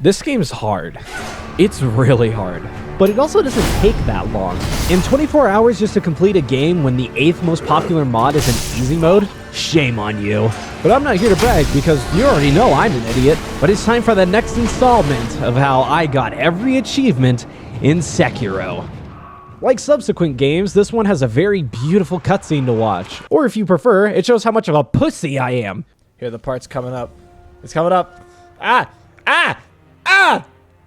This game's hard. It's really hard. But it also doesn't take that long. In 24 hours just to complete a game when the 8th most popular mod is in easy mode? Shame on you. But I'm not here to brag because you already know I'm an idiot. But it's time for the next installment of how I got every achievement in Sekiro. Like subsequent games, this one has a very beautiful cutscene to watch. Or if you prefer, it shows how much of a pussy I am. Here, the part's coming up. It's coming up.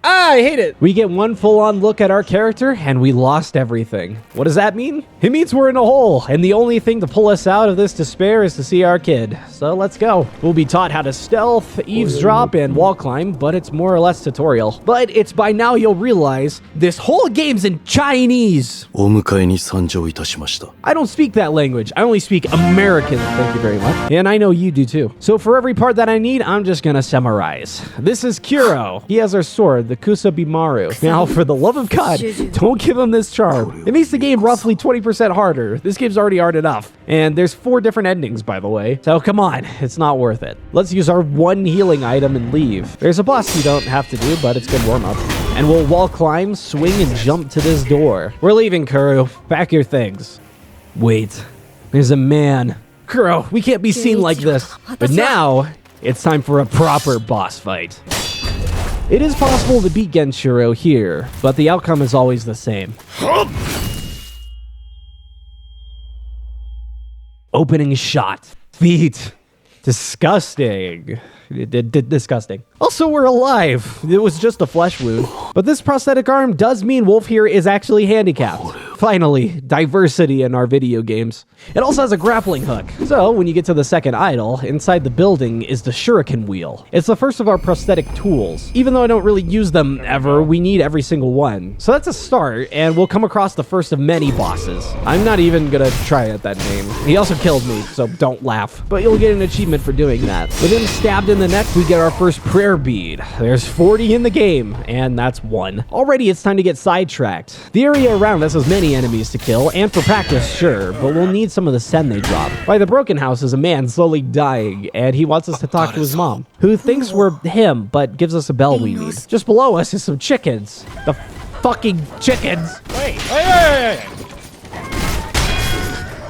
I hate it. We get one full-on look at our character, and we lost everything. What does that mean? It means we're in a hole, and the only thing to pull us out of this despair is to see our kid. So let's go. We'll be taught how to stealth, eavesdrop, and wall climb, but it's more or less tutorial. But it's by now you'll realize this whole game's in Chinese. I don't speak that language. I only speak American, thank you very much. And I know you do too. So for every part that I need, I'm just gonna summarize. This is Kiro. He has our sword, the Kusabimaru. Now, for the love of God, don't give him this charm. It makes the game roughly 20% harder. This game's already hard enough. And there's 4 different endings, by the way. So come on, it's not worth it. Let's use our 1 healing item and leave. There's a boss you don't have to do, but it's good warm-up. And we'll wall climb, swing, and jump to this door. We're leaving, Kuro. Pack your things. Wait, there's a man. Kuro, we can't be seen like this. But now, it's time for a proper boss fight. It is possible to beat Genichiro here, but the outcome is always the same. Opening shot. Feet. Disgusting. Disgusting. Also, we're alive. It was just a flesh wound. But this prosthetic arm does mean Wolf here is actually handicapped. Finally, diversity in our video games. It also has a grappling hook. So, when you get to the second idol, inside the building is the shuriken wheel. It's the first of our prosthetic tools. Even though I don't really use them ever, we need every single one. So that's a start, and we'll come across the first of many bosses. I'm not even gonna try at that name. He also killed me, so don't laugh. But you'll get an achievement for doing that. With him stabbed in the neck, we get our first prayer bead. There's 40 in the game, and that's 1. Already, it's time to get sidetracked. The area around us has many enemies to kill, and for practice, sure, but we'll need some of the sen they drop. By the broken house is a man slowly dying, and he wants us to talk to his mom, who thinks we're him, but gives us a bell we need. Just below us is some chickens. The fucking chickens! Wait.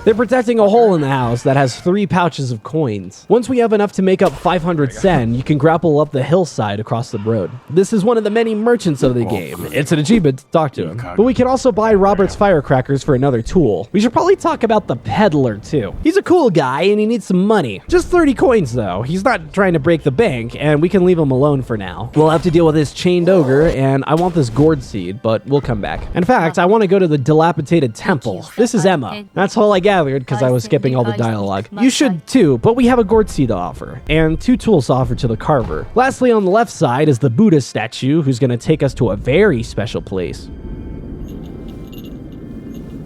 They're protecting a hole in the house that has 3 pouches of coins. Once we have enough to make up 500 sen, you can grapple up the hillside across the road. This is one of the many merchants of the game. It's an achievement to talk to him. But we can also buy Robert's firecrackers for another tool. We should probably talk about the peddler too. He's a cool guy and he needs some money. Just 30 coins though. He's not trying to break the bank and we can leave him alone for now. We'll have to deal with this chained ogre and I want this gourd seed, but we'll come back. In fact, I want to go to the dilapidated temple. This is Emma. That's all I gathered because I was skipping all the dialogue. You should too, but we have a gourd seed to offer, and 2 tools to offer to the carver. Lastly, on the left side is the Buddha statue, who's going to take us to a very special place.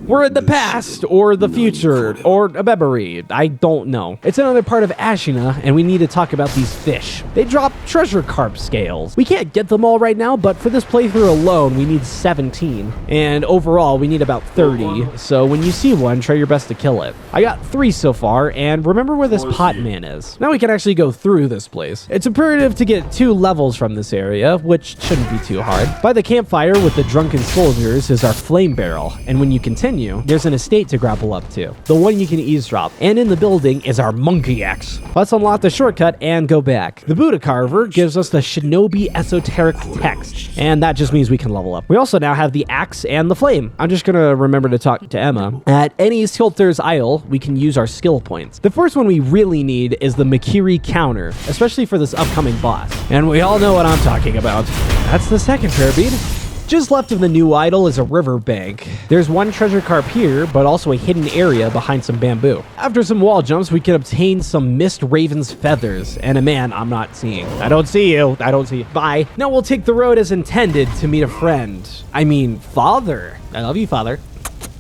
We're in the past, or the future, or a memory. I don't know. It's another part of Ashina, and we need to talk about these fish. They drop treasure carp scales. We can't get them all right now, but for this playthrough alone, we need 17. And overall, we need about 30. So when you see one, try your best to kill it. I got 3 so far, and remember where this pot man is. Now we can actually go through this place. It's imperative to get 2 levels from this area, which shouldn't be too hard. By the campfire with the drunken soldiers is our flame barrel, and when you continue, there's an estate to grapple up to, the one you can eavesdrop, and in the building is our monkey axe. Let's unlock the shortcut and go back. The Buddha carver gives us the shinobi esoteric text, and that just means we can level up. We also now have the axe and the flame. I'm just gonna remember to talk to Emma. At any Tilter's Isle, we can use our skill points. The first one we really need is the Makiri counter, especially for this upcoming boss. And we all know what I'm talking about. That's the second prayer bead. Just left of the new idol is a riverbank. There's 1 treasure carp here, but also a hidden area behind some bamboo. After some wall jumps, we can obtain some mist raven's feathers, and a man I'm not seeing. I don't see you. I don't see you. Bye. Now we'll take the road as intended to meet a friend. I mean, father. I love you, father.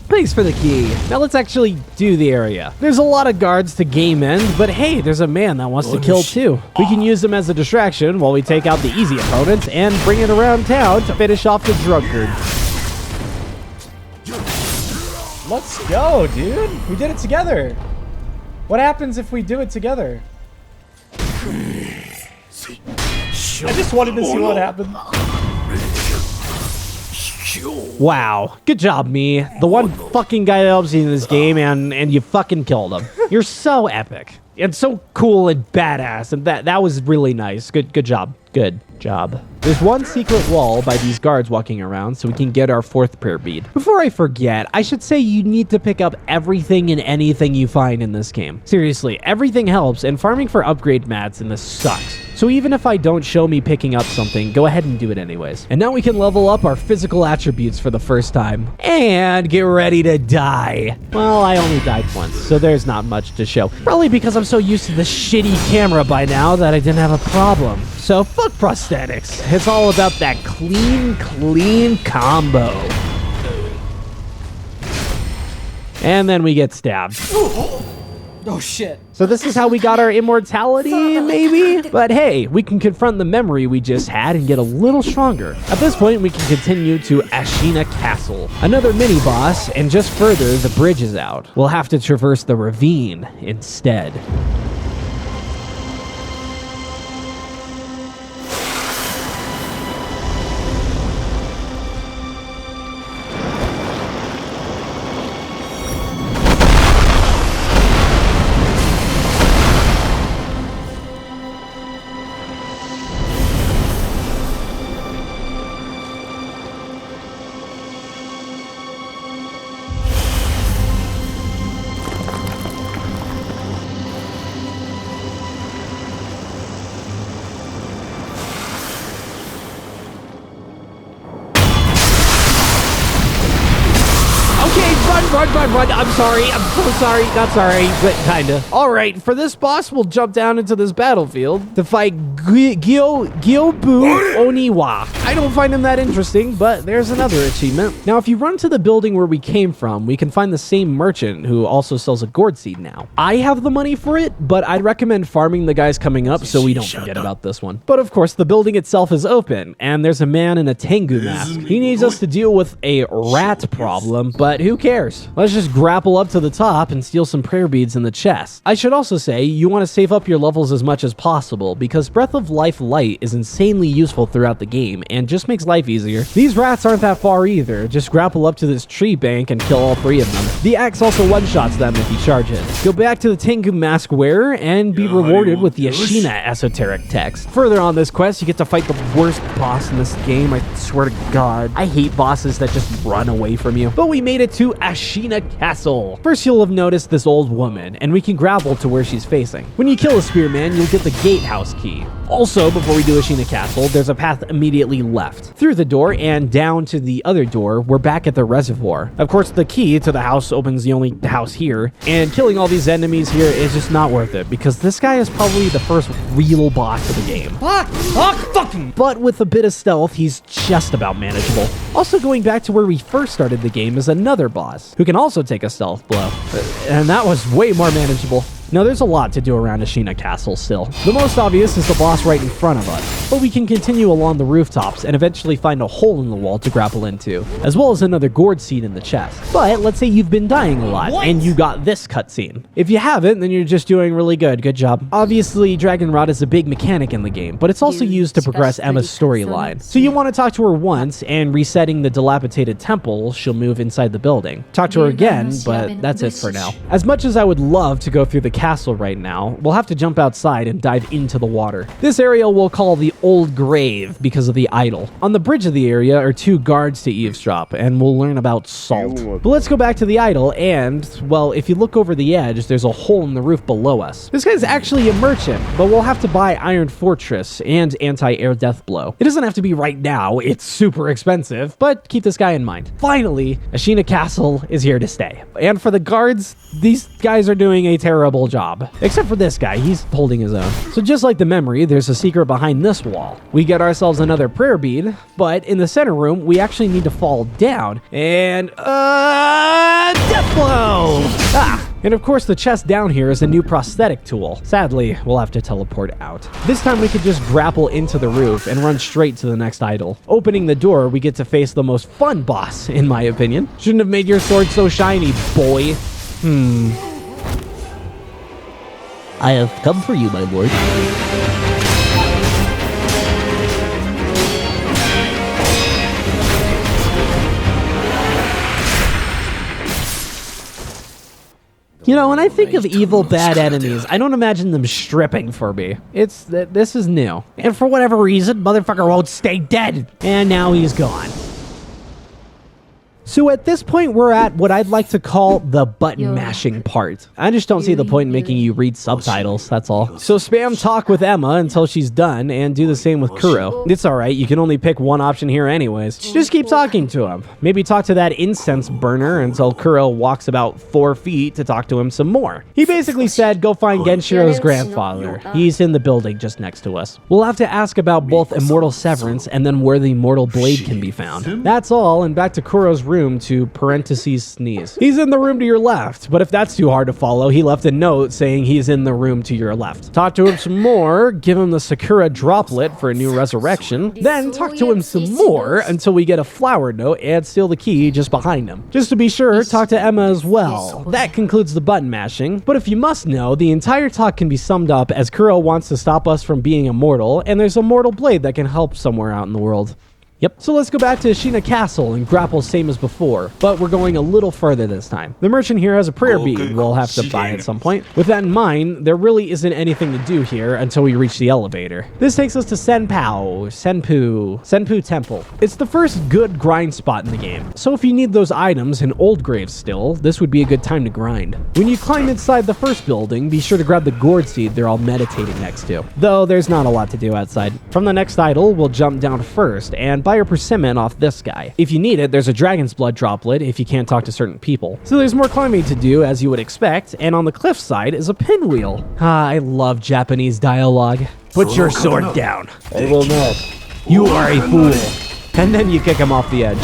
Thanks for the key. Now let's actually do the area. There's a lot of guards to game end, but hey, there's a man that wants to kill too. We can use him as a distraction while we take out the easy opponents and bring it around town to finish off the drunkard. Let's go, dude. We did it together. What happens if we do it together? I just wanted to see what happened. Wow. Good job, me. The one fucking guy that helps you in this game, and you fucking killed him. You're so epic. And so cool and badass, and that was really nice. Good job. Good job. There's one secret wall by these guards walking around so we can get our 4th prayer bead. Before I forget, I should say you need to pick up everything and anything you find in this game. Seriously, everything helps, and farming for upgrade mats in this sucks. So even if I don't show me picking up something, go ahead and do it anyways. And now we can level up our physical attributes for the first time. And get ready to die. Well, I only died once, so there's not much to show. Probably because I'm so used to the shitty camera by now that I didn't have a problem. So fuck prosthetics. It's all about that clean combo. And then we get stabbed. Oh shit. So this is how we got our immortality, maybe? But hey, we can confront the memory we just had and get a little stronger. At this point, we can continue to Ashina Castle, another mini-boss, and just further, the bridge is out. We'll have to traverse the ravine instead. Run. I'm sorry. I'm so sorry. Not sorry, but kinda. All right, for this boss, we'll jump down into this battlefield to fight Gyobu Oniwa. I don't find him that interesting, but there's another achievement. Now, if you run to the building where we came from, we can find the same merchant who also sells a gourd seed now. I have the money for it, but I'd recommend farming the guys coming up so we don't forget about this one. But of course, the building itself is open, and there's a man in a Tengu mask. He needs us to deal with a rat problem, but who cares? Let's just grapple up to the top and steal some prayer beads in the chest. I should also say, you want to save up your levels as much as possible, because Breath of Life Light is insanely useful throughout the game, and just makes life easier. These rats aren't that far either. Just grapple up to this tree bank and kill all 3 of them. The axe also one-shots them if you charge it. Go back to the Tengu mask wearer and be rewarded with the Ashina esoteric text. Further on this quest, you get to fight the worst boss in this game. I swear to God. I hate bosses that just run away from you. But we made it to Ashina Castle. First, you'll have noticed this old woman, and we can grapple to where she's facing. When you kill a spearman, you'll get the gatehouse key. Also, before we do Ashina Castle, there's a path immediately left. Through the door and down to the other door, we're back at the reservoir. Of course, the key to the house opens the only house here, and killing all these enemies here is just not worth it, because this guy is probably the first real boss of the game. Fucking! But with a bit of stealth, he's just about manageable. Also, going back to where we first started the game is another boss, who can also take a stealth blow, and that was way more manageable. Now, there's a lot to do around Ashina Castle still. The most obvious is the boss right in front of us, but we can continue along the rooftops and eventually find a hole in the wall to grapple into, as well as another gourd seed in the chest. But let's say you've been dying a lot, and you got this cutscene. If you haven't, then you're just doing really good. Good job. Obviously, Dragon Rod is a big mechanic in the game, but it's also used to progress Emma's storyline. So you want to talk to her once, and resetting the dilapidated temple, she'll move inside the building. Talk to her again, but that's it for now. As much as I would love to go through the castle right now, we'll have to jump outside and dive into the water. This area we'll call the Old Grave because of the idol. On the bridge of the area are 2 guards to eavesdrop, and we'll learn about salt. But let's go back to the idol, and, well, if you look over the edge, there's a hole in the roof below us. This guy's actually a merchant, but we'll have to buy Iron Fortress and Anti-Air Death Blow. It doesn't have to be right now, it's super expensive, but keep this guy in mind. Finally, Ashina Castle is here to stay. And for the guards, these guys are doing a terrible job. Except for this guy, he's holding his own. So just like the memory, there's a secret behind this wall. We get ourselves another prayer bead, but in the center room, we actually need to fall down and, death blow! And of course, the chest down here is a new prosthetic tool. Sadly, we'll have to teleport out. This time we could just grapple into the roof and run straight to the next idol. Opening the door, we get to face the most fun boss, in my opinion. Shouldn't have made your sword so shiny, boy. I have come for you, my lord. You know, when I think of evil, bad enemies, I don't imagine them stripping for me. This is new. And for whatever reason, motherfucker won't stay dead. And now he's gone. So at this point, we're at what I'd like to call the button mashing part. I just don't see the point in making you read subtitles, that's all. So spam talk with Emma until she's done, and do the same with Kuro. It's alright, you can only pick one option here anyways. Just keep talking to him. Maybe talk to that incense burner until Kuro walks about 4 feet to talk to him some more. He basically said, go find Genichiro's grandfather. He's in the building just next to us. We'll have to ask about both Immortal Severance and then where the Immortal Blade can be found. That's all, and back to Kuro's room to parentheses sneeze. He's in the room to your left, but if that's too hard to follow, he left a note saying he's in the room to your left. Talk to him some more, give him the Sakura droplet for a new resurrection, then talk to him some more until we get a flower note and steal the key just behind him. Just to be sure, talk to Emma as well. That concludes the button mashing, but if you must know, the entire talk can be summed up as Kuro wants to stop us from being immortal, and there's a mortal blade that can help somewhere out in the world. Yep. So let's go back to Ishina Castle and grapple same as before, but we're going a little further this time. The merchant here has a prayer bead we'll have to buy at some point. With that in mind, there really isn't anything to do here until we reach the elevator. This takes us to Senpu Temple. It's the first good grind spot in the game. So if you need those items in Old Grave still, this would be a good time to grind. When you climb inside the first building, be sure to grab the gourd seed they're all meditating next to. Though there's not a lot to do outside. From the next idol, we'll jump down first and buy your persimmon off this guy. If you need it, there's a dragon's blood droplet if you can't talk to certain people. So there's more climbing to do as you would expect, and on the cliff side is a pinwheel. I love Japanese dialogue. Put your sword down. I will not. You are a fool. And then you kick him off the edge.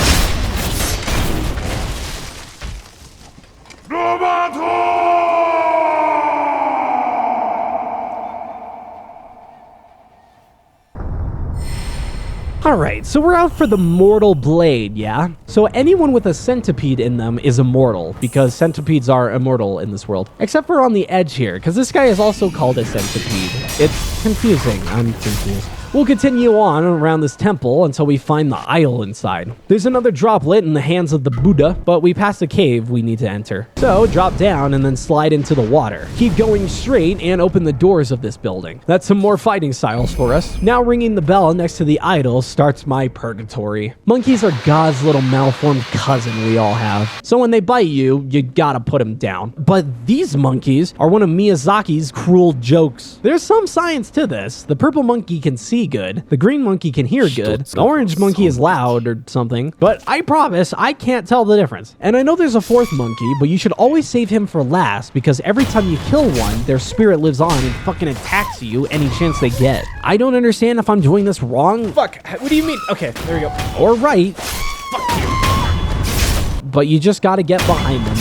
Alright, so we're out for the Mortal Blade, yeah? So anyone with a centipede in them is immortal, because centipedes are immortal in this world. Except for on the edge here, because this guy is also called a centipede. It's confusing. I'm confused. We'll continue on around this temple until we find the idol inside. There's another droplet in the hands of the Buddha, but we passed a cave we need to enter. So drop down and then slide into the water. Keep going straight and open the doors of this building. That's some more fighting styles for us. Now ringing the bell next to the idol starts my purgatory. Monkeys are God's little malformed cousin we all have. So when they bite you, you gotta put them down. But these monkeys are one of Miyazaki's cruel jokes. There's some science to this. The purple monkey can see good. The green monkey can hear good. The orange monkey is loud or something. But I promise I can't tell the difference. And I know there's a fourth monkey, but you should always save him for last because every time you kill one, their spirit lives on and fucking attacks you any chance they get. I don't understand if I'm doing this wrong. Fuck. What do you mean? Okay, there we go. Or right. Fuck you. But you just gotta get behind them.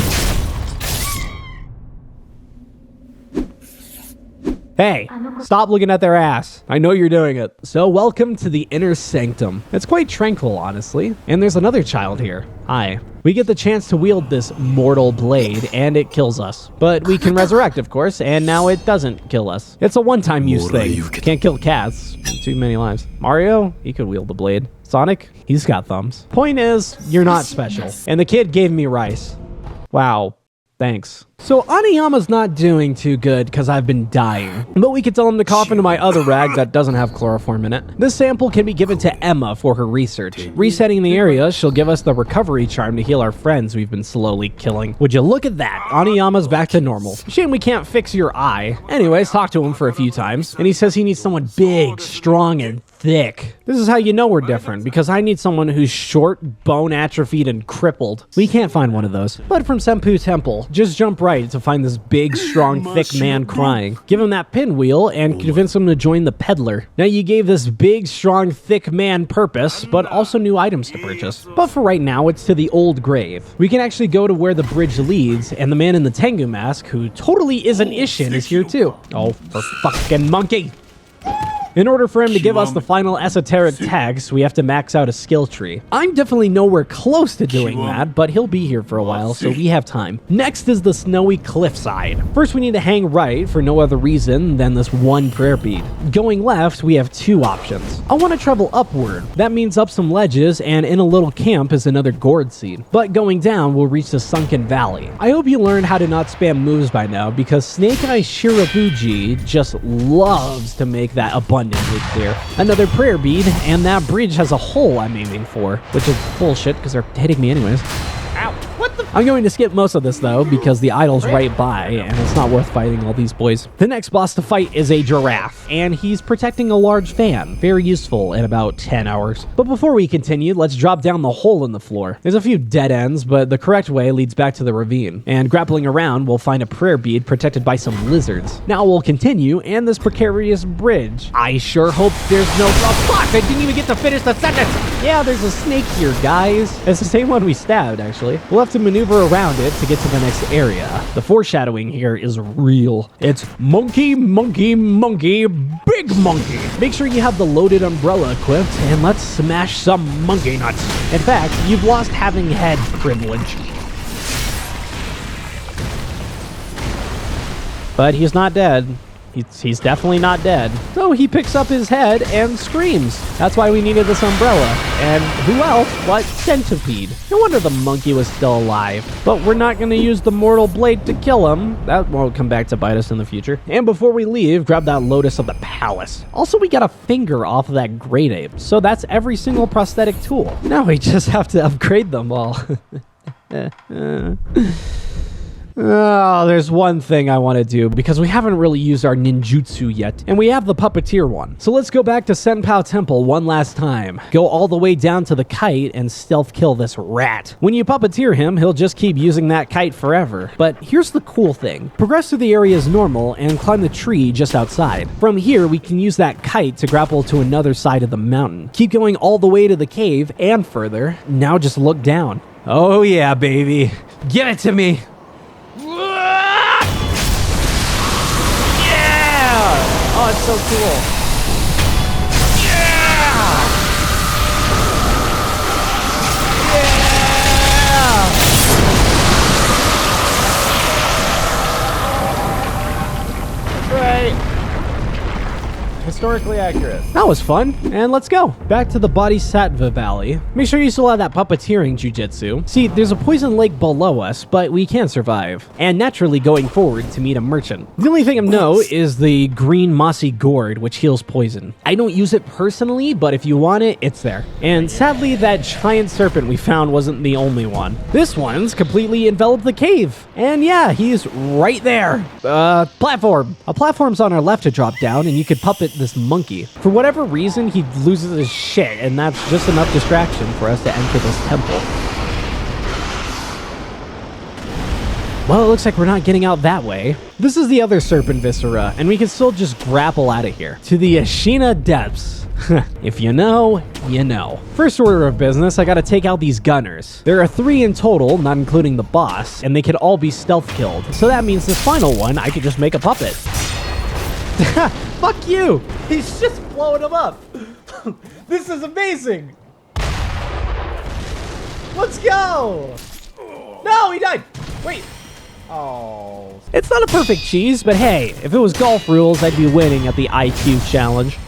Hey, stop looking at their ass. I know you're doing it. So welcome to the Inner Sanctum. It's quite tranquil, honestly. And there's another child here. Hi. We get the chance to wield this mortal blade, and it kills us. But we can resurrect, of course, and now it doesn't kill us. It's a one-time use thing. Can't kill cats. Too many lives. Mario, he could wield the blade. Sonic, he's got thumbs. Point is, you're not special. And the kid gave me rice. Wow. Thanks. So Aniyama's not doing too good because I've been dying. But we could tell him to cough into my other rag that doesn't have chloroform in it. This sample can be given to Emma for her research. Resetting the area, she'll give us the recovery charm to heal our friends we've been slowly killing. Would you look at that? Aniyama's back to normal. Shame we can't fix your eye. Anyways, talk to him for a few times. And he says he needs someone big, strong, and thick. This is how you know we're different, because I need someone who's short, bone atrophied, and crippled. We can't find one of those. But from Senpu Temple, just jump right to find this big, strong, thick man crying. Give him that pinwheel and convince him to join the peddler. Now you gave this big, strong, thick man purpose, but also new items to purchase. But for right now, it's to the old grave. We can actually go to where the bridge leads, and the man in the Tengu mask, who totally isn't Isshin, is here too. Oh, for fucking monkey! In order for him to give us the final esoteric text, we have to max out a skill tree. I'm definitely nowhere close to doing that, but he'll be here for a while, so we have time. Next is the snowy cliffside. First, we need to hang right for no other reason than this one prayer bead. Going left, we have two options. I want to travel upward. That means up some ledges, and in a little camp is another gourd seed. But going down, we'll reach the sunken valley. I hope you learned how to not spam moves by now, because Snake Eye Shirabuji just loves to make that abundantly clear. Another prayer bead, and that bridge has a hole I'm aiming for, which is bullshit because they're hitting me anyways. Ow. What the? I'm going to skip most of this though because the idol's right by and it's not worth fighting all these boys. The next boss to fight is a giraffe and he's protecting a large fan. Very useful in about 10 hours. But before we continue, let's drop down the hole in the floor. There's a few dead ends, but the correct way leads back to the ravine. And grappling around, we'll find a prayer bead protected by some lizards. Now we'll continue and this precarious bridge. I sure hope there's no... Oh fuck! I didn't even get to finish the sentence! Yeah, there's a snake here, guys. It's the same one we stabbed, actually. We'll have to maneuver around it to get to the next area. The foreshadowing here is real. It's monkey, monkey, monkey, big monkey. Make sure you have the loaded umbrella equipped, and let's smash some monkey nuts. In fact, you've lost having head privilege. But he's not dead. He's definitely not dead. So he picks up his head and screams. That's why we needed this umbrella. And who else but Centipede? No wonder the monkey was still alive. But we're not going to use the mortal blade to kill him. That won't come back to bite us in the future. And before we leave, grab that lotus of the palace. Also, we got a finger off of that great ape. So that's every single prosthetic tool. Now we just have to upgrade them all. Oh, there's one thing I want to do because we haven't really used our ninjutsu yet, and we have the puppeteer one. So let's go back to Senpou Temple one last time. Go all the way down to the kite and stealth kill this rat. When you puppeteer him, he'll just keep using that kite forever. But here's the cool thing. Progress through the area as normal and climb the tree just outside. From here, we can use that kite to grapple to another side of the mountain. Keep going all the way to the cave and further. Now just look down. Oh yeah, baby. Give it to me. Oh, it's so cool. Yeah! Yeah! Right. Historically accurate. That was fun. And let's go. Back to the Bodhisattva Valley. Make sure you still have that puppeteering jujitsu. See, there's a poison lake below us, but we can survive. And naturally going forward to meet a merchant. The only thing I know is the green mossy gourd, which heals poison. I don't use it personally, but if you want it, it's there. And sadly, that giant serpent we found wasn't the only one. This one's completely enveloped the cave. And yeah, he's right there. Platform. A platform's on our left to drop down, and you could puppet this monkey. For whatever reason, he loses his shit, and that's just enough distraction for us to enter this temple. Well, it looks like we're not getting out that way. This is the other serpent viscera, and we can still just grapple out of here. To the Ashina depths. If you know, you know. First order of business, I gotta take out these gunners. There are 3 in total, not including the boss, and they could all be stealth killed. So that means this final one, I could just make a puppet. Fuck you! He's just blowing him up. This is amazing. Let's go. No, he died. Wait. Oh. It's not a perfect cheese, but hey, if it was golf rules, I'd be winning at the IQ challenge.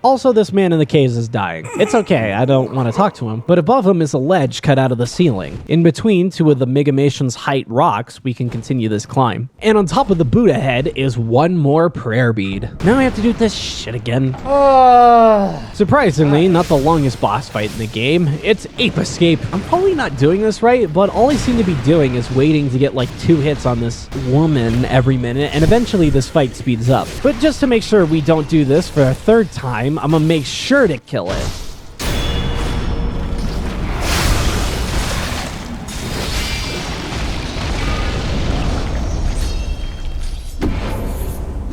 Also, this man in the caves is dying. It's okay, I don't want to talk to him, but above him is a ledge cut out of the ceiling. In between 2 of the Migamations height rocks, we can continue this climb. And on top of the Buddha head is 1 more prayer bead. Now I have to do this shit again. Surprisingly, not the longest boss fight in the game. It's Ape Escape. I'm probably not doing this right, but all I seem to be doing is waiting to get like 2 hits on this woman every minute, and eventually this fight speeds up. But just to make sure we don't do this for a 3rd time, I'm gonna make sure to kill it.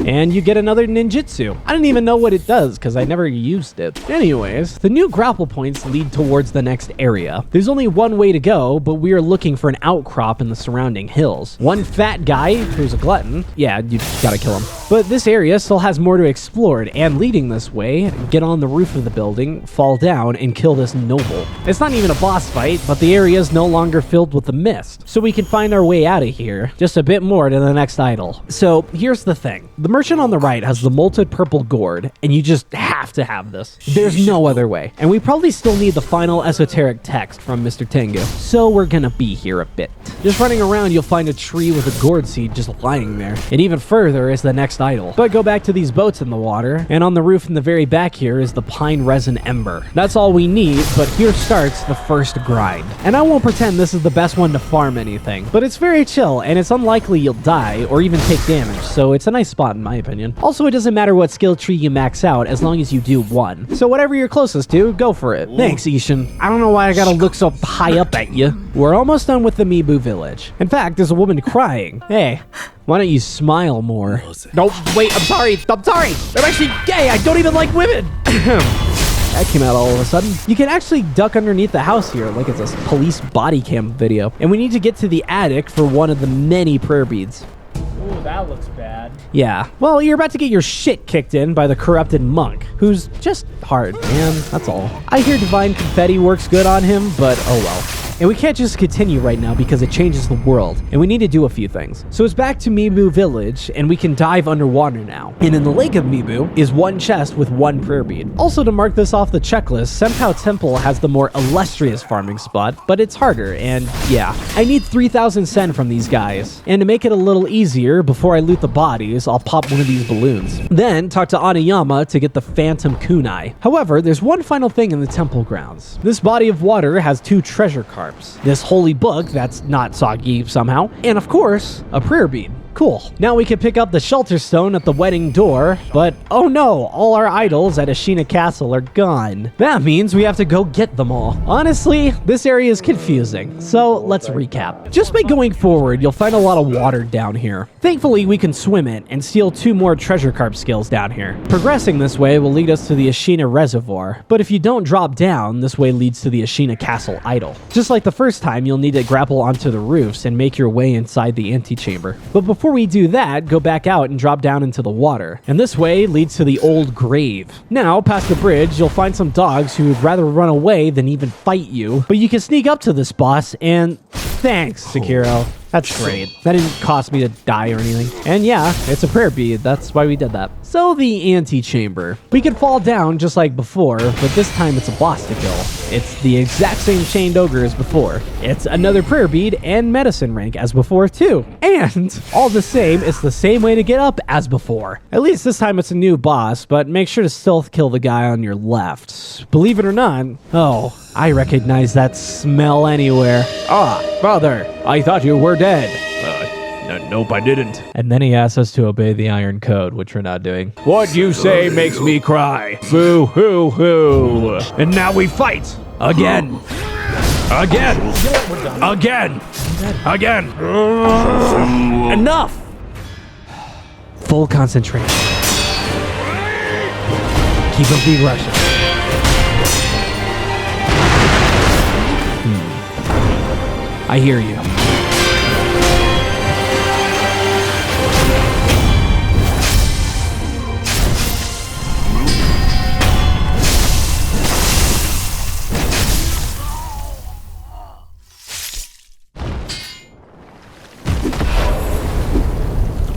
and you get another ninjutsu. I didn't even know what it does because I never used it. Anyways, the new grapple points lead towards the next area. There's only one way to go, but we are looking for an outcrop in the surrounding hills. One fat guy who's a glutton. Yeah, you gotta kill him. But this area still has more to explore, and leading this way, get on the roof of the building, fall down, and kill this noble. It's not even a boss fight, but the area is no longer filled with the mist, so we can find our way out of here just a bit more to the next idol. So here's the thing. The merchant on the right has the molted purple gourd, and you just have to have this. There's no other way. And we probably still need the final esoteric text from Mr. Tengu, so we're gonna be here a bit. Just running around, you'll find a tree with a gourd seed just lying there. And even further is the next idol. But go back to these boats in the water, and on the roof in the very back here is the pine resin ember. That's all we need, but here starts the first grind. And I won't pretend this is the best one to farm anything, but it's very chill, and it's unlikely you'll die or even take damage, so it's a nice spot in my opinion. Also, it doesn't matter what skill tree you max out as long as you do one. So whatever you're closest to, go for it. Thanks, Isshin. I don't know why I gotta look so high up at you. We're almost done with the Mibu village. In fact, there's a woman crying. Hey, why don't you smile more? No, wait, I'm sorry. I'm actually gay. I don't even like women. That came out all of a sudden. You can actually duck underneath the house here like it's a police body cam video. And we need to get to the attic for one of the many prayer beads. Ooh, that looks bad. Yeah, well, you're about to get your shit kicked in by the corrupted monk, who's just hard, man, that's all. I hear divine confetti works good on him, but oh well. And we can't just continue right now because it changes the world, and we need to do a few things. So it's back to Mibu Village, and we can dive underwater now. And in the Lake of Mibu is one chest with one prayer bead. Also, to mark this off the checklist, Senpou Temple has the more illustrious farming spot, but it's harder, and yeah. I need 3,000 sen from these guys. And to make it a little easier, before I loot the bodies, I'll pop one of these balloons. Then, talk to Anayama to get the Phantom Kunai. However, there's one final thing in the temple grounds. This body of water has 2 treasure cards. This holy book that's not soggy somehow, and of course, a prayer bead. Cool. Now we can pick up the shelter stone at the wedding door, but oh no, all our idols at Ashina Castle are gone. That means we have to go get them all. Honestly, this area is confusing, so let's recap. Just by going forward, you'll find a lot of water down here. Thankfully, we can swim it and steal 2 more treasure carp skills down here. Progressing this way will lead us to the Ashina Reservoir, but if you don't drop down, this way leads to the Ashina Castle idol. Just like the first time, you'll need to grapple onto the roofs and make your way inside the antechamber. But before we do that, go back out and drop down into the water. And this way leads to the old grave. Now, past the bridge, you'll find some dogs who would rather run away than even fight you. But you can sneak up to this boss and... Thanks, Sekiro. That's great. That didn't cost me to die or anything. And yeah, it's a prayer bead. That's why we did that. So the antechamber. We could fall down just like before, but this time it's a boss to kill. It's the exact same chained ogre as before. It's another prayer bead and medicine rank as before too. And all the same, it's the same way to get up as before. At least this time it's a new boss, but make sure to stealth kill the guy on your left. Believe it or not, oh, I recognize that smell anywhere. Ah, father, I thought you were dead. Nope, I didn't. And then he asks us to obey the Iron Code, which we're not doing. What you say makes me cry. Boo hoo hoo. And now we fight. Again. Again. Again. Again. Enough. Full concentration. Keep them being Russian. I hear you.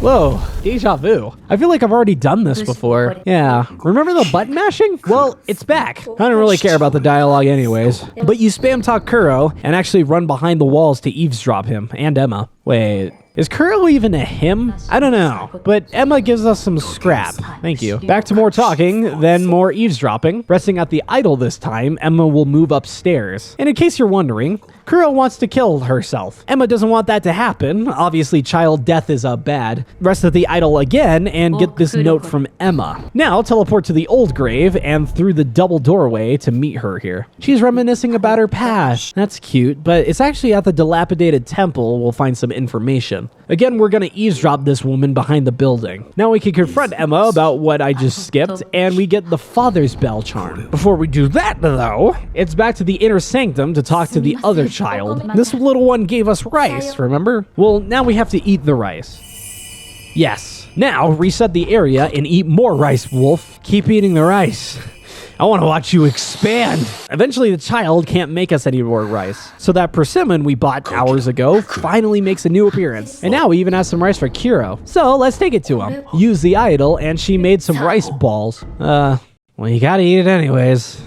Whoa, deja vu. I feel like I've already done this before. Yeah, remember the button mashing? Well, it's back. I don't really care about the dialogue anyways. But you spam talk Kuro and actually run behind the walls to eavesdrop him and Emma. Wait, is Kuro even a him? I don't know, but Emma gives us some scrap. Thank you. Back to more talking, then more eavesdropping. Resting at the idol this time, Emma will move upstairs. And in case you're wondering, Kuro wants to kill herself. Emma doesn't want that to happen. Obviously, child death is bad. Rest at the idol again and get this note from Emma. Now, teleport to the old grave and through the double doorway to meet her here. She's reminiscing about her past. That's cute, but it's actually at the dilapidated temple we'll find some information. down. Again, we're gonna eavesdrop this woman behind the building. Now we can confront Emma about what I just skipped, and we get the Father's Bell charm. Before we do that, though, it's back to the inner sanctum to talk to the other child. This little one gave us rice, remember? Well, now we have to eat the rice. Yes. Now, reset the area and eat more rice, Wolf. Keep eating the rice. I want to watch you expand. Eventually, the child can't make us any more rice. So that persimmon we bought hours ago finally makes a new appearance. And now we even have some rice for Kiro. So let's take it to him. Use the idol, and she made some rice balls. Well, you gotta eat it anyways.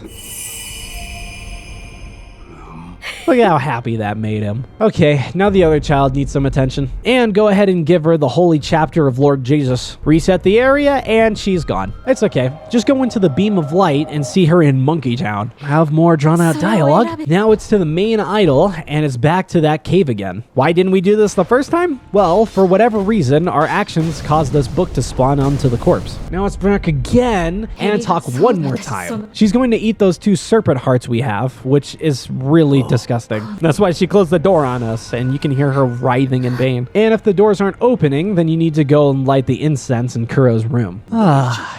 Look at how happy that made him. Okay, now the other child needs some attention. And go ahead and give her the holy chapter of Lord Jesus. Reset the area, and she's gone. It's okay. Just go into the beam of light and see her in Monkey Town. Have more drawn-out dialogue. Now it's to the main idol, and it's back to that cave again. Why didn't we do this the first time? Well, for whatever reason, our actions caused this book to spawn onto the corpse. Now it's back again, and talk one more time. She's going to eat those 2 serpent hearts we have, which is really disgusting. That's why she closed the door on us, and you can hear her writhing in pain. And if the doors aren't opening, then you need to go and light the incense in Kuro's room.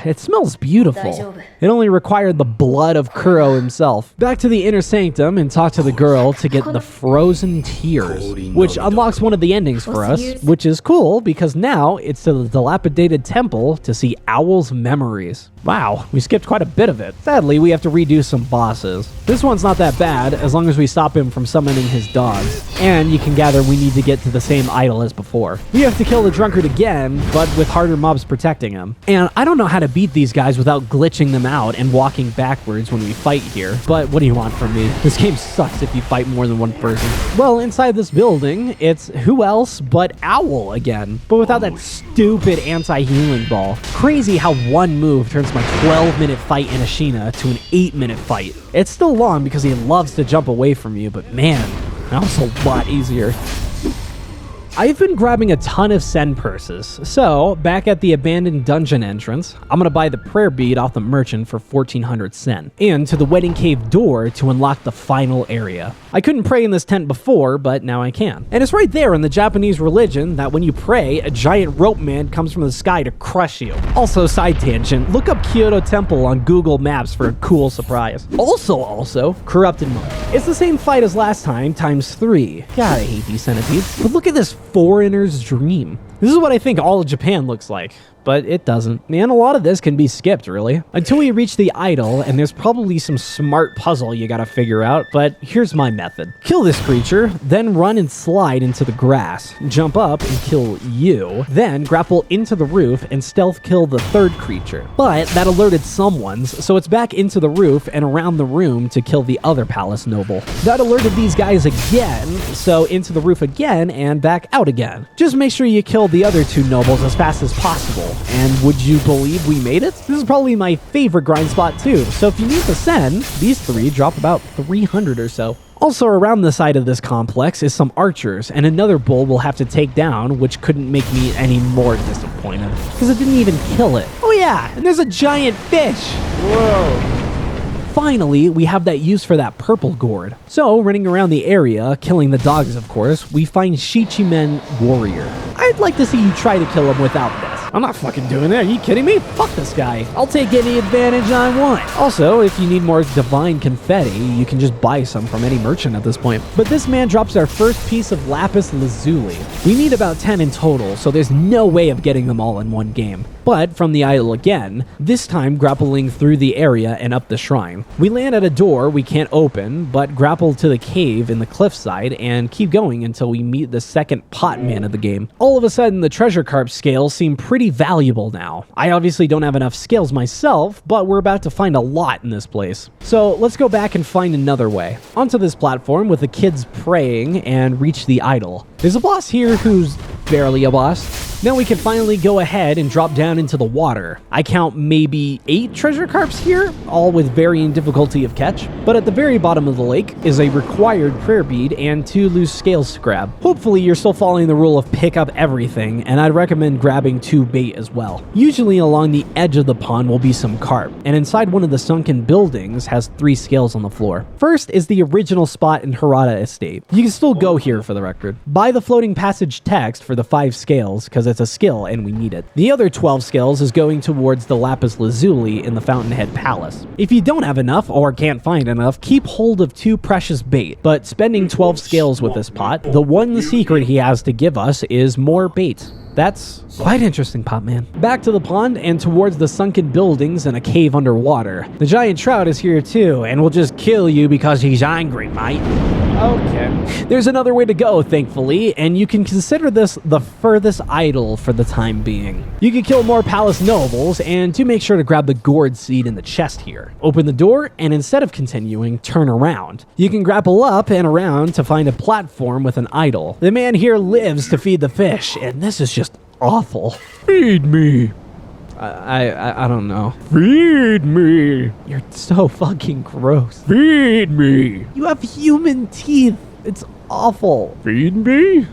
It smells beautiful. It only required the blood of Kuro himself. Back to the inner sanctum and talk to the girl to get the frozen tears, which unlocks one of the endings for us, which is cool because now it's to the dilapidated temple to see Owl's memories. Wow, we skipped quite a bit of it. Sadly, we have to redo some bosses. This one's not that bad, as long as we stop him from summoning his dogs. And you can gather we need to get to the same idol as before. We have to kill the drunkard again, but with harder mobs protecting him. And I don't know how to beat these guys without glitching them out and walking backwards when we fight here, but what do you want from me? This game sucks if you fight more than one person. Well, inside this building, it's who else but Owl again, but without that stupid anti-healing ball. Crazy how one move turns my 12-minute fight in Ashina to an 8-minute fight. It's still long because he loves to jump away from you, but man, that was a lot easier. I've been grabbing a ton of Sen purses, so back at the abandoned dungeon entrance, I'm gonna buy the prayer bead off the merchant for 1400 Sen, and to the wedding cave door to unlock the final area. I couldn't pray in this tent before, but now I can. And it's right there in the Japanese religion that when you pray, a giant rope man comes from the sky to crush you. Also, side tangent, look up Kyoto Temple on Google Maps for a cool surprise. Also, Corrupted Monk. It's the same fight as last time, times 3. God, I hate these centipedes. But look at this foreigner's dream. This is what I think all of Japan looks like, but it doesn't. Man, a lot of this can be skipped, really. Until we reach the idol, and there's probably some smart puzzle you gotta figure out, but here's my method. Kill this creature, then run and slide into the grass. Jump up and kill you, then grapple into the roof and stealth kill the 3rd creature. But that alerted someone's, so it's back into the roof and around the room to kill the other palace noble. That alerted these guys again, so into the roof again and back out again. Just make sure you kill the other 2 nobles as fast as possible. And would you believe we made it? This is probably my favorite grind spot too, so if you need the Sen, these 3 drop about 300 or so. Also around the side of this complex is some archers, and another bull we'll have to take down, which couldn't make me any more disappointed, because it didn't even kill it. Oh yeah, and there's a giant fish! Whoa! Finally, we have that use for that purple gourd. So, running around the area, killing the dogs of course, we find Shichimen Warrior. I'd like to see you try to kill him without this. I'm not fucking doing that. Are you kidding me? Fuck this guy. I'll take any advantage I want. Also, if you need more divine confetti, you can just buy some from any merchant at this point. But this man drops our first piece of lapis lazuli. We need about 10 in total, so there's no way of getting them all in one game. But from the idol again, this time grappling through the area and up the shrine. We land at a door we can't open, but grapple to the cave in the cliffside and keep going until we meet the second pot man of the game. All of a sudden, the treasure carp scales seem pretty valuable now. I obviously don't have enough scales myself, but we're about to find a lot in this place. So let's go back and find another way. Onto this platform with the kids praying and reach the idol. There's a boss here who's barely a boss. Now we can finally go ahead and drop down into the water. I count maybe 8 treasure carps here, all with varying difficulty of catch. But at the very bottom of the lake is a required prayer bead and 2 loose scales to grab. Hopefully you're still following the rule of pick up everything, and I'd recommend grabbing 2 bait as well. Usually along the edge of the pond will be some carp, and inside one of the sunken buildings has 3 scales on the floor. First is the original spot in Harada Estate. You can still go here for the record. Buy the floating passage text for the 5 scales, because it's a skill and we need it. The other 12 scales is going towards the lapis lazuli in the Fountainhead Palace. If you don't have enough or can't find enough, keep hold of 2 precious bait, but spending 12 scales with this pot, the one secret he has to give us is more bait. That's quite interesting, Popman. Back to the pond and towards the sunken buildings and a cave underwater. The giant trout is here too, and will just kill you because he's angry, mate. Okay. There's another way to go, thankfully, and you can consider this the furthest idol for the time being. You can kill more palace nobles, and do make sure to grab the gourd seed in the chest here. Open the door, and instead of continuing, turn around. You can grapple up and around to find a platform with an idol. The man here lives to feed the fish, and this is just awful. Feed me. I don't know. Feed me. You're so fucking gross. Feed me. You have human teeth. It's awful. Feed me?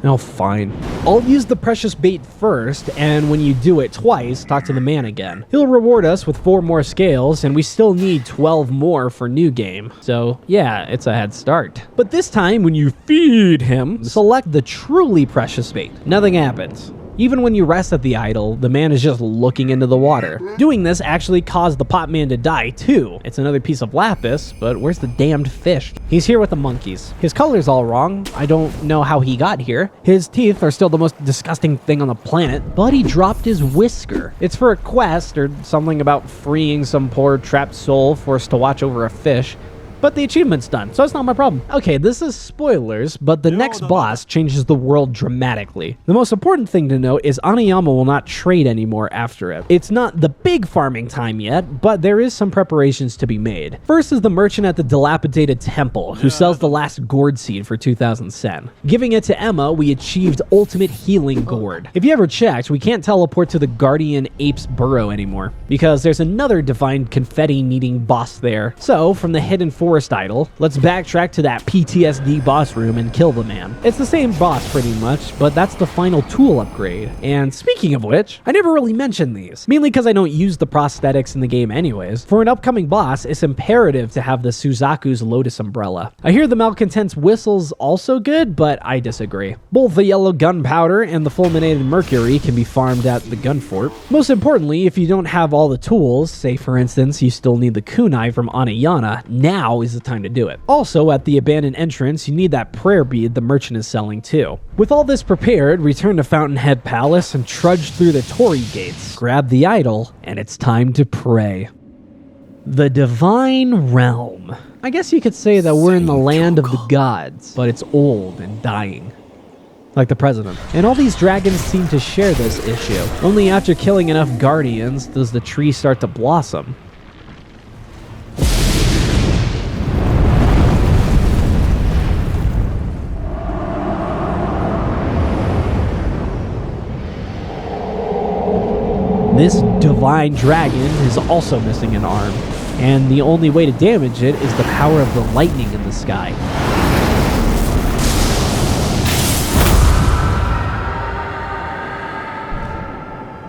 Oh, fine. I'll use the precious bait first, and when you do it twice, talk to the man again. He'll reward us with 4 more scales, and we still need 12 more for new game. So, yeah, it's a head start. But this time, when you feed him, select the truly precious bait. Nothing happens. Even when you rest at the idol, the man is just looking into the water. Doing this actually caused the pot man to die too. It's another piece of lapis, but where's the damned fish? He's here with the monkeys. His color's all wrong. I don't know how he got here. His teeth are still the most disgusting thing on the planet, but he dropped his whisker. It's for a quest or something about freeing some poor trapped soul forced to watch over a fish. But the achievement's done, so it's not my problem. Okay, this is spoilers, but the next boss changes the world dramatically. The most important thing to note is Anayama will not trade anymore after it. It's not the big farming time yet, but there is some preparations to be made. First is the merchant at the dilapidated temple, who sells the last gourd seed for 2,000 sen. Giving it to Emma, we achieved ultimate healing gourd. If you ever checked, we can't teleport to the guardian ape's burrow anymore, because there's another divine confetti-needing boss there. So, from the hidden forest idol, let's backtrack to that PTSD boss room and kill the man. It's the same boss pretty much, but that's the final tool upgrade. And speaking of which, I never really mentioned these, mainly because I don't use the prosthetics in the game anyways. For an upcoming boss, it's imperative to have the Suzaku's Lotus Umbrella. I hear the Malcontent's whistle's also good, but I disagree. Both the yellow gunpowder and the fulminated mercury can be farmed at the gun fort. Most importantly, if you don't have all the tools, say for instance you still need the kunai from Anayana, now is the time to do it. Also, at the abandoned entrance, you need that prayer bead the merchant is selling too. With all this prepared, return to Fountainhead Palace and trudge through the Torii gates. Grab the idol, and it's time to pray. The Divine Realm. I guess you could say that we're in the land of the gods, but it's old and dying. Like the president. And all these dragons seem to share this issue. Only after killing enough guardians does the tree start to blossom. This divine dragon is also missing an arm, and the only way to damage it is the power of the lightning in the sky.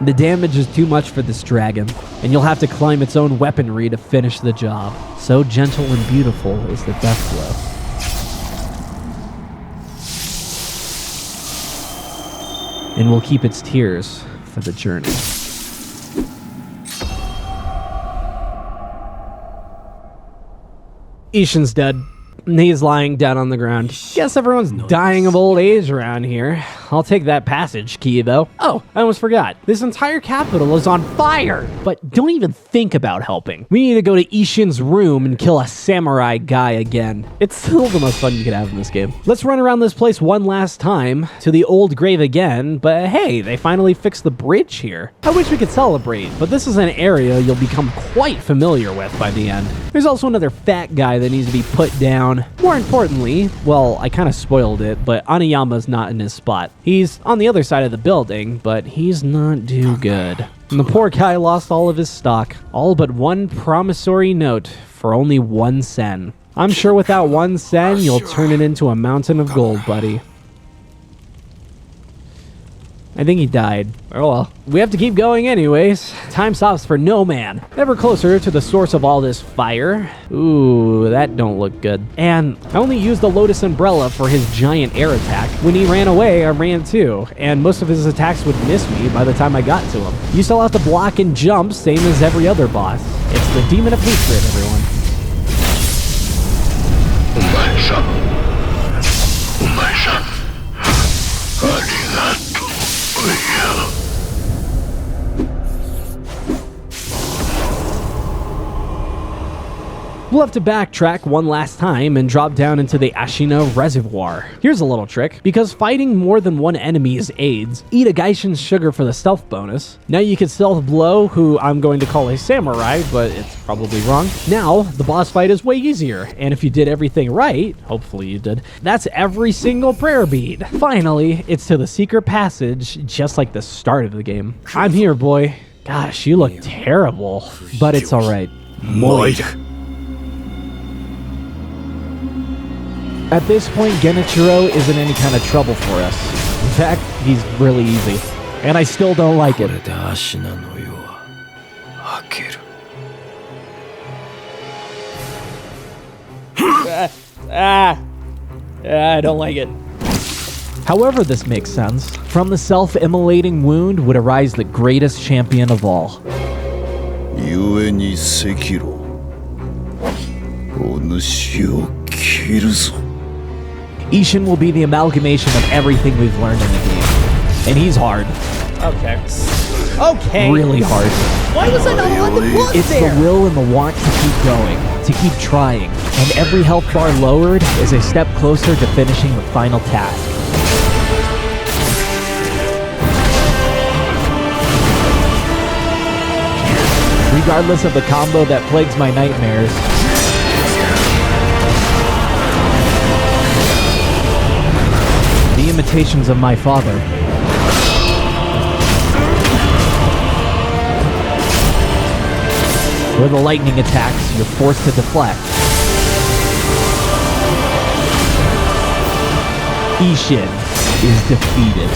The damage is too much for this dragon, and you'll have to climb its own weaponry to finish the job. So gentle and beautiful is the death blow. And we'll keep its tears for the journey. Isshin's dead. He's lying down on the ground. Guess everyone's dying of old age around here. I'll take that passage key, though. Oh, I almost forgot. This entire capital is on fire! But don't even think about helping. We need to go to Isshin's room and kill a samurai guy again. It's still the most fun you could have in this game. Let's run around this place one last time, to the old grave again, but hey, they finally fixed the bridge here. I wish we could celebrate, but this is an area you'll become quite familiar with by the end. There's also another fat guy that needs to be put down. More importantly, well, I kind of spoiled it, but Anayama's not in his spot. He's on the other side of the building, but he's not too good. And the poor guy lost all of his stock, all but one promissory note for only 1 sen. I'm sure without 1 sen, you'll turn it into a mountain of gold, buddy. I think he died. Oh well. We have to keep going anyways. Time stops for no man. Ever closer to the source of all this fire. Ooh, that don't look good. And I only used the Lotus Umbrella for his giant air attack. When he ran away, I ran too. And most of his attacks would miss me by the time I got to him. You still have to block and jump, same as every other boss. It's the Demon of Hatred, everyone. We'll have to backtrack one last time and drop down into the Ashina Reservoir. Here's a little trick. Because fighting more than one enemy is AIDS, eat a Geishin's sugar for the stealth bonus. Now you can stealth Blow, who I'm going to call a samurai, but it's probably wrong. Now, the boss fight is way easier, and if you did everything right, hopefully you did, that's every single prayer bead. Finally, it's to the secret passage, just like the start of the game. I'm here, boy. Gosh, you look terrible, but it's alright. At this point, Genichiro isn't any kind of trouble for us. In fact, he's really easy. And I still don't like it. I don't like it. However this makes sense, from the self-immolating wound would arise the greatest champion of all. Sekiro. Isshin will be the amalgamation of everything we've learned in the game. And he's hard. Okay. Okay. Really hard. Why was I not allowed to block It's there? the will and the want to keep going, to keep trying. And every health bar lowered is a step closer to finishing the final task. Regardless of the combo that plagues my nightmares, the imitations of my father. Where the lightning attacks, you're forced to deflect. Isshin is defeated.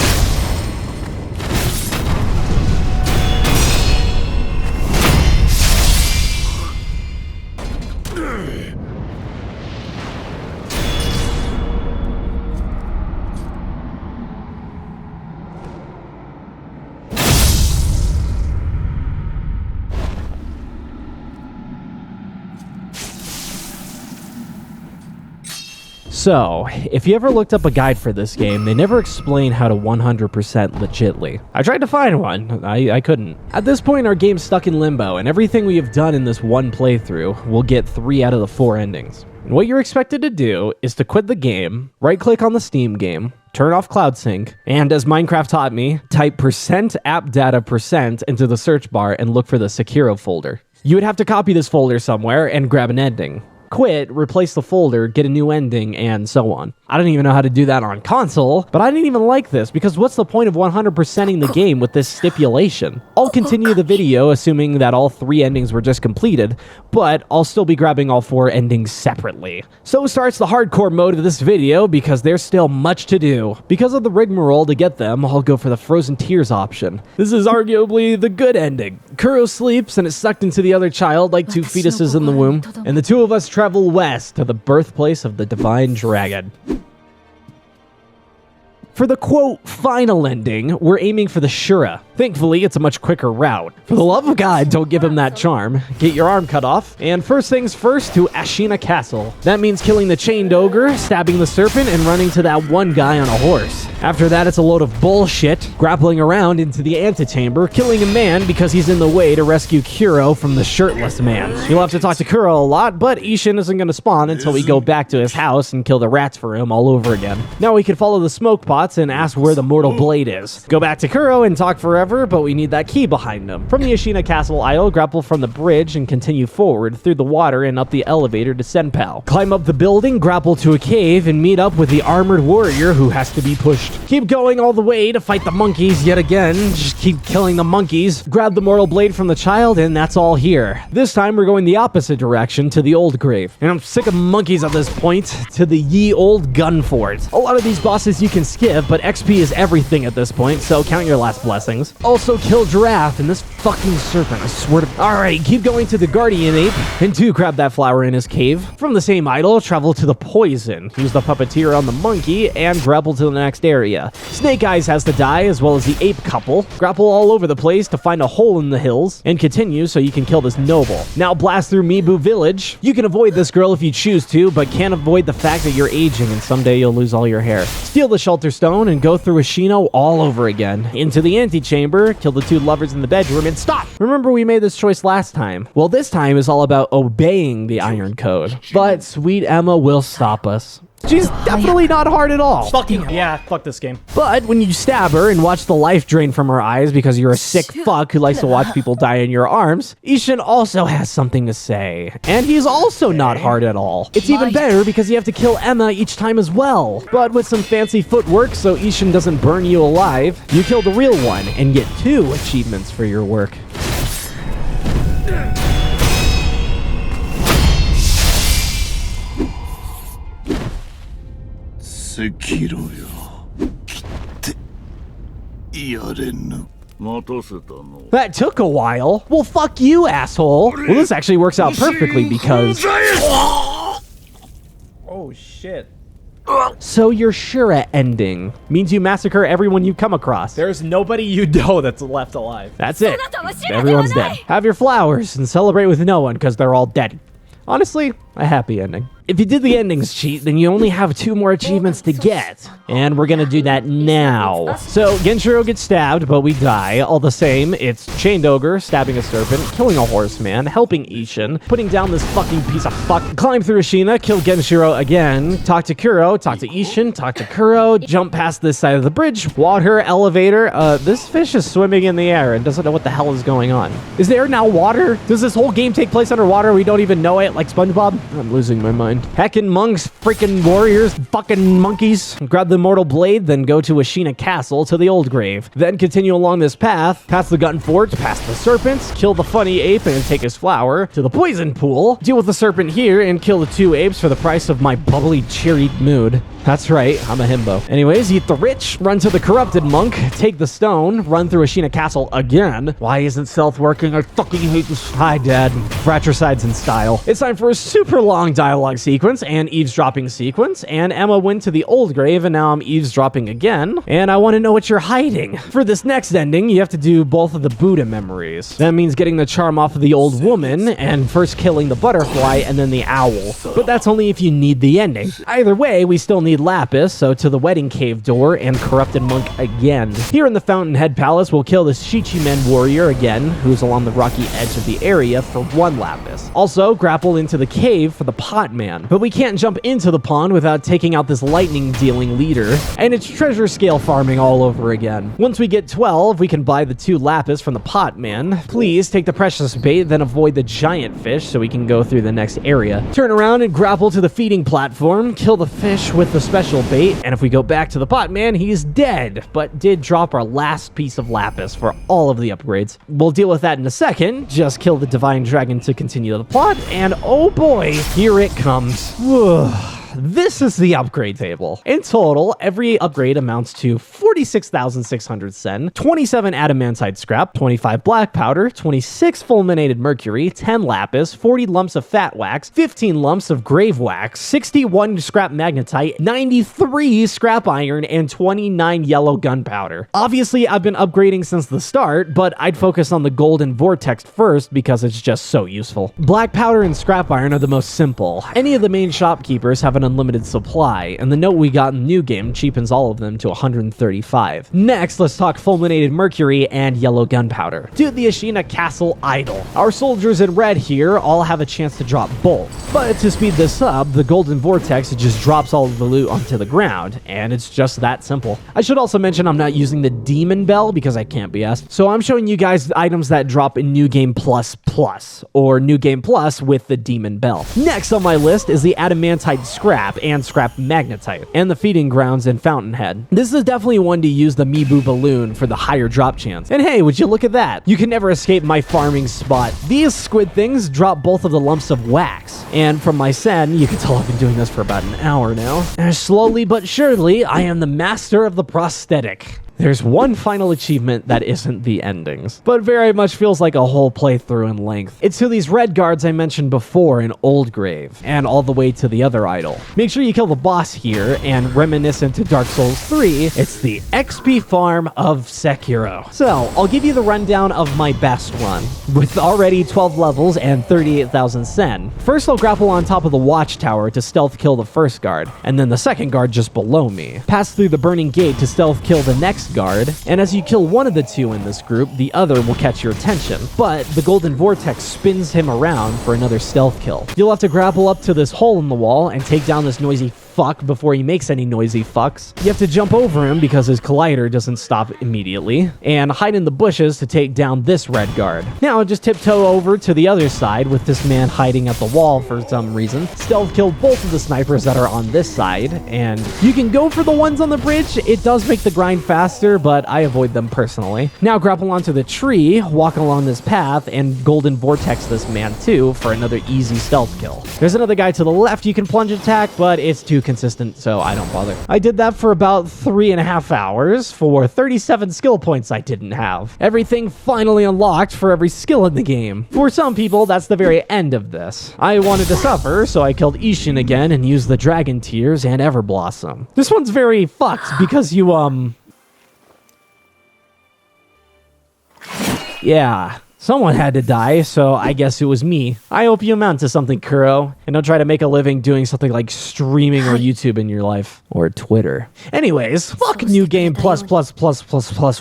So, if you ever looked up a guide for this game, they never explain how to 100% legitly. I tried to find one, I couldn't. At this point, our game's stuck in limbo, and everything we have done in this one playthrough will get 3 out of the 4 endings. And what you're expected to do is to quit the game, right-click on the Steam game, turn off Cloud Sync, and as Minecraft taught me, type %appdata% into the search bar and look for the Sekiro folder. You would have to copy this folder somewhere and grab an ending. Quit, replace the folder, get a new ending, and so on. I don't even know how to do that on console, but I didn't even like this, because what's the point of 100%ing the game with this stipulation? I'll continue the video assuming that all 3 endings were just completed, but I'll still be grabbing all 4 endings separately. So starts the hardcore mode of this video, because there's still much to do. Because of the rigmarole to get them, I'll go for the Frozen Tears option. This is arguably the good ending. Kuro sleeps and is sucked into the other child like 2 fetuses in the womb, and the 2 of us travel west to the birthplace of the divine dragon. For the quote final ending, we're aiming for the Shura. Thankfully, it's a much quicker route. For the love of God, don't give him that charm. Get your arm cut off, and first things first to Ashina Castle. That means killing the chained ogre, stabbing the serpent, and running to that one guy on a horse. After that, it's a load of bullshit, grappling around into the antechamber, killing a man because he's in the way to rescue Kuro from the shirtless man. You'll have to talk to Kuro a lot, but Isshin isn't going to spawn until we go back to his house and kill the rats for him all over again. Now we can follow the smoke pots and ask where the mortal blade is. Go back to Kuro and talk forever clever, but we need that key behind him. From the Ashina Castle Isle, grapple from the bridge and continue forward through the water and up the elevator to Senpal. Climb up the building, grapple to a cave, and meet up with the armored warrior who has to be pushed. Keep going all the way to fight the monkeys yet again. Just keep killing the monkeys. Grab the mortal blade from the child, and that's all here. This time we're going the opposite direction to the old grave. And I'm sick of monkeys at this point, to the ye old gun fort. A lot of these bosses you can skip, but XP is everything at this point, so count your last blessings. Also kill Giraffe and this fucking serpent, I swear to... Alright, keep going to the guardian ape, and do grab that flower in his cave. From the same idol, travel to the poison. Use the puppeteer on the monkey, and grapple to the next area. Snake Eyes has to die, as well as the ape couple. Grapple all over the place to find a hole in the hills, and continue so you can kill this noble. Now blast through Mibu Village. You can avoid this girl if you choose to, but can't avoid the fact that you're aging and someday you'll lose all your hair. Steal the shelter stone and go through Ashino all over again. Into the antechamber, kill the two lovers in the bedroom, and stop! Remember we made this choice last time. Well, this time is all about obeying the Iron Code. But sweet Emma will stop us. She's definitely not hard at all. Fucking yeah, fuck this game. But when you stab her and watch the life drain from her eyes because you're a sick fuck who likes to watch people die in your arms, Isshin also has something to say. And he's also not hard at all. It's even better because you have to kill Emma each time as well. But with some fancy footwork so Isshin doesn't burn you alive, you kill the real one and get 2 achievements for your work. Sekiroよ。来てやれぬ。待たせたの。 That took a while. Well, fuck you, asshole. Well, this actually works out perfectly because... Oh shit. So your Shura ending means you massacre everyone you come across. There's nobody you know that's left alive. That's it. Everyone's dead. Have your flowers and celebrate with no one because they're all dead. Honestly, a happy ending. If you did the endings cheat, then you only have 2 more achievements to get. And we're gonna do that now. So, Genichiro gets stabbed, but we die. All the same, it's Chained Ogre, stabbing a serpent, killing a horseman, helping Isshin, putting down this fucking piece of fuck, climb through Ashina, kill Genichiro again, talk to Kuro, talk to Isshin, talk to Kuro, jump past this side of the bridge, water, elevator. This fish is swimming in the air and doesn't know what the hell is going on. Is there now water? Does this whole game take place underwater? We don't even know it, like SpongeBob? I'm losing my mind. Heckin' monks, freaking warriors, fucking monkeys. Grab the immortal blade, then go to Ashina Castle to the old grave. Then continue along this path, past the gun fort, past the serpents, kill the funny ape and take his flower, to the poison pool, deal with the serpent here, and kill the 2 apes for the price of my bubbly, cheery mood. That's right, I'm a himbo. Anyways, eat the rich, run to the corrupted monk, take the stone, run through Ashina Castle again. Why isn't stealth working? I fucking hate this. Hi, Dad. Fratricides in style. It's time for a super long dialogue sequence and eavesdropping sequence, and Emma went to the old grave, and now I'm eavesdropping again, and I want to know what you're hiding. For this next ending, you have to do both of the Buddha memories. That means getting the charm off of the old woman, and first killing the butterfly, and then the owl. But that's only if you need the ending. Either way, we still need Lapis, so to the wedding cave door and corrupted monk again. Here in the Fountainhead Palace, we'll kill the Shichimen warrior again, who's along the rocky edge of the area for 1 Lapis. Also, grapple into the cave for the pot man. But we can't jump into the pond without taking out this lightning dealing leader, and it's treasure scale farming all over again. Once we get 12, we can buy the 2 Lapis from the pot man. Please take the precious bait, then avoid the giant fish so we can go through the next area. Turn around and grapple to the feeding platform, kill the fish with the special bait, and if we go back to the pot man, he's dead, but did drop our last piece of Lapis for all of the upgrades. We'll deal with that in a second. Just kill the divine dragon to continue the plot, and oh boy, here it comes. This is the upgrade table. In total, every upgrade amounts to 46,600 sen, 27 adamantite scrap, 25 black powder, 26 fulminated mercury, 10 lapis, 40 lumps of fat wax, 15 lumps of grave wax, 61 scrap magnetite, 93 scrap iron, and 29 yellow gunpowder. Obviously, I've been upgrading since the start, but I'd focus on the golden vortex first because it's just so useful. Black powder and scrap iron are the most simple. Any of the main shopkeepers have an an unlimited supply, and the note we got in the new game cheapens all of them to 135. Next, let's talk fulminated mercury and yellow gunpowder. To the Ashina Castle Idol. Our soldiers in red here all have a chance to drop both. But to speed this up, the golden vortex just drops all of the loot onto the ground, and it's just that simple. I should also mention I'm not using the demon bell because I can't be asked. So I'm showing you guys the items that drop in New Game Plus Plus, or New Game Plus with the demon bell. Next on my list is the adamantite scrap and scrap magnetite, and the feeding grounds in Fountainhead. This is definitely one to use the Mibu balloon for the higher drop chance. And hey, would you look at that? You can never escape my farming spot. These squid things drop both of the lumps of wax. And from my sen, you can tell I've been doing this for about an hour now. And slowly but surely, I am the master of the prosthetic. There's one final achievement that isn't the endings, but very much feels like a whole playthrough in length. It's to these red guards I mentioned before in Old Grave, and all the way to the other idol. Make sure you kill the boss here, and reminiscent to Dark Souls 3, it's the XP farm of Sekiro. So, I'll give you the rundown of my best run, with already 12 levels and 38,000 sen. First, I'll grapple on top of the watchtower to stealth kill the first guard, and then the second guard just below me. Pass through the burning gate to stealth kill the next guard, and as you kill one of the two in this group, the other will catch your attention. But the golden vortex spins him around for another stealth kill. You'll have to grapple up to this hole in the wall and take down this noisy fuck before he makes any noisy fucks. You have to jump over him because his collider doesn't stop immediately, and hide in the bushes to take down this red guard. Now just tiptoe over to the other side with this man hiding at the wall for some reason. Stealth kill both of the snipers that are on this side, and you can go for the ones on the bridge. It does make the grind faster, but I avoid them personally. Now grapple onto the tree, walk along this path, and golden vortex this man too for another easy stealth kill. There's another guy to the left you can plunge attack, but it's too consistent, so I don't bother. I did that for about 3.5 hours for 37 skill points I didn't have. Everything finally unlocked for every skill in the game. For some people, that's the very end of this. I wanted to suffer, so I killed Isshin again and used the Dragon Tears and Everblossom. This one's very fucked because you, yeah. Someone had to die, so I guess it was me. I hope you amount to something, Kuro, and don't try to make a living doing something like streaming or YouTube in your life. Or Twitter. Anyways, fuck New Game Plus,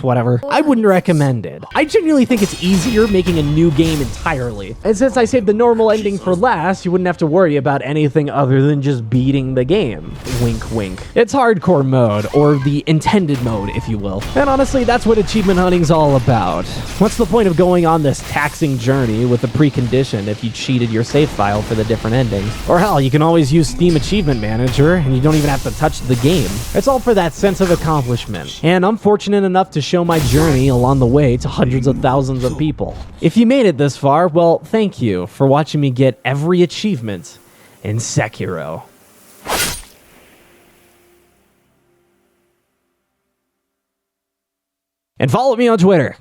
whatever. I wouldn't recommend it. I genuinely think it's easier making a new game entirely. And since I saved the normal ending for last, you wouldn't have to worry about anything other than just beating the game. Wink, wink. It's hardcore mode, or the intended mode, if you will. And honestly, that's what achievement hunting's all about. What's the point of going on this taxing journey with a precondition if you cheated your save file for the different endings? Or hell, you can always use Steam Achievement Manager and you don't even have to touch the game. It's all for that sense of accomplishment. And I'm fortunate enough to show my journey along the way to hundreds of thousands of people. If you made it this far, well, thank you for watching me get every achievement in Sekiro. And follow me on Twitter.